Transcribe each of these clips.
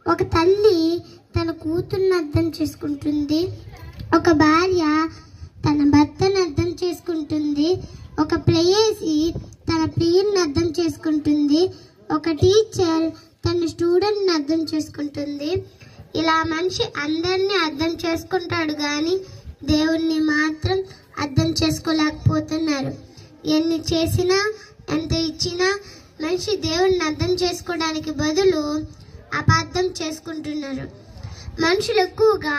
ఒక తల్లి తన కూతుర్ని అర్థం చేసుకుంటుంది, ఒక భార్య తన భర్తను అర్థం చేసుకుంటుంది, ఒక ప్రేయసి తన ప్రియుని అర్థం చేసుకుంటుంది, ఒక టీచర్ తన స్టూడెంట్ని అర్థం చేసుకుంటుంది. ఇలా మనిషి అందరినీ అర్థం చేసుకుంటాడు కానీ దేవుణ్ణి మాత్రం అర్థం చేసుకోలేకపోతున్నారు. ఎన్ని చేసినా ఎంత ఇచ్చినా మనిషి దేవుణ్ణి అర్థం చేసుకోవడానికి బదులు అపార్థం చేసుకుంటున్నారు. మనుషులు ఎక్కువగా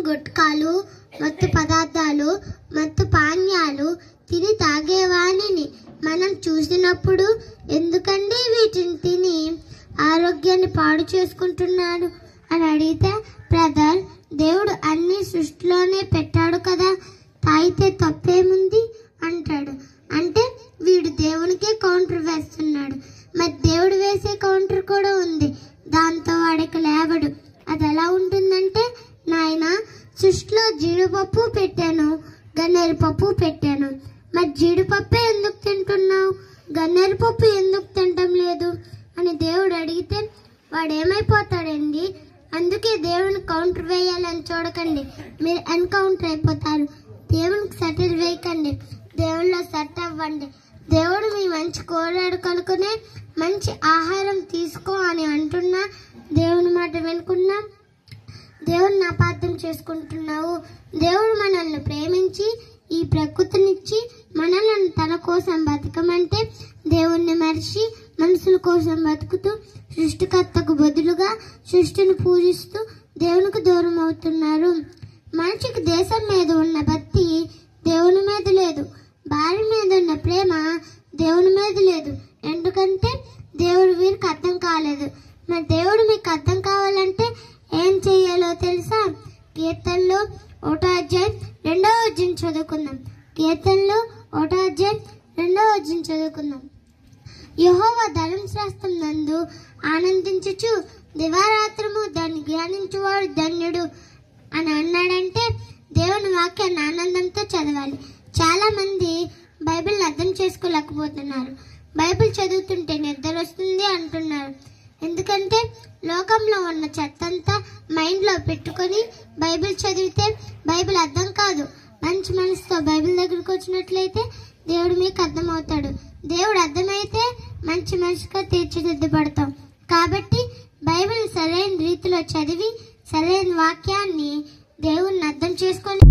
గుట్కాలు, మత్తు పదార్థాలు, మత్తు పానీయాలు తిని తాగేవాణిని మనం చూసినప్పుడు ఎందుకండి వీటిని తిని ఆరోగ్యాన్ని పాడు చేసుకుంటున్నాడు అని అడిగితే, బ్రదర్, దేవుడు అన్ని సృష్టిలోనే పెట్టాడు కదా, తాగితే తప్పేముంది అంటాడు. అంటే వీడు దేవునికే కౌంటర్ వేస్తున్నాడు. మరి దేవుడు వేసే కౌంటర్ కూడా ఉంది, దాంతో వాడికి లేవడు. అది ఎలా ఉంటుందంటే, నాయన సృష్టిలో జీడిపప్పు పెట్టాను, గన్నేరు పప్పు పెట్టాను, మరి జీడిపప్పే ఎందుకు తింటున్నావు, గన్నేరు పప్పు ఎందుకు తినటం లేదు అని దేవుడు అడిగితే వాడు ఏమైపోతాడండి? అందుకే దేవుని కౌంటర్ వేయాలని చూడకండి, మీరు ఎన్కౌంటర్ అయిపోతారు. దేవునికి సెటిల్ వేయకండి, దేవుళ్ళో సెట్ అవ్వండి. దేవుడు మీ మంచి కోరాడు కనుకనే మంచి ఆహారం తీసుకో అని అంటున్నా దేవుని మాట వినుకున్నా దేవుడిని అపార్థం చేసుకుంటున్నావు. దేవుడు మనల్ని ప్రేమించి ఈ ప్రకృతినిచ్చి మనల్ని తన కోసం బతకమంటే దేవుణ్ణి మరిచి మనుషుల కోసం బతుకుతూ సృష్టికర్తకు బదులుగా సృష్టిని పూజిస్తూ దేవునికి దూరం అవుతున్నారు. మనిషికి దేశం మీద ఉన్న భక్తి దేవుని మీద లేదు, భార్య మీద ఉన్న ప్రేమ దేవుని మీద లేదు. ఎందుకంటే దేవుడు వీరికి అర్థం కాలేదు. మరి దేవుడు మీకు అర్థం కావాలంటే ఏం చేయాలో తెలుసా? కీర్తనలో 1వ అధ్యాయం 2వ వచనం చదువుకుందాం. కీర్తనలో 1వ అధ్యాయం 2వ వచనం చదువుకుందాం. యెహోవా ధర్మశాస్త్రం నందు ఆనందించుచు దివారాత్రము దాన్ని ధ్యానించువాడు ధన్యుడు అని అన్నాడంటే దేవుని వాక్యాన్ని ఆనందంతో చదవాలి. చాలా మంది బైబిల్ అర్థం చేసుకోలేకపోతున్నారు. బైబిల్ చదువుతుంటే నిద్ర వస్తుంది అంటున్నారు. ఎందుకంటే లోకంలో ఉన్న చెత్తంతా మైండ్లో పెట్టుకొని బైబిల్ చదివితే బైబిల్ అర్థం కాదు. మంచి మనసుతో బైబిల్ దగ్గరికి వచ్చినట్లయితే దేవుడు మీకు అర్థమవుతాడు. దేవుడు అర్థమైతే మంచి మనిషిగా తీర్చిదిద్దబడతాం. కాబట్టి బైబిల్ సరైన రీతిలో చదివి సరైన వాక్యాన్ని దేవుణ్ణి అర్థం చేసుకొని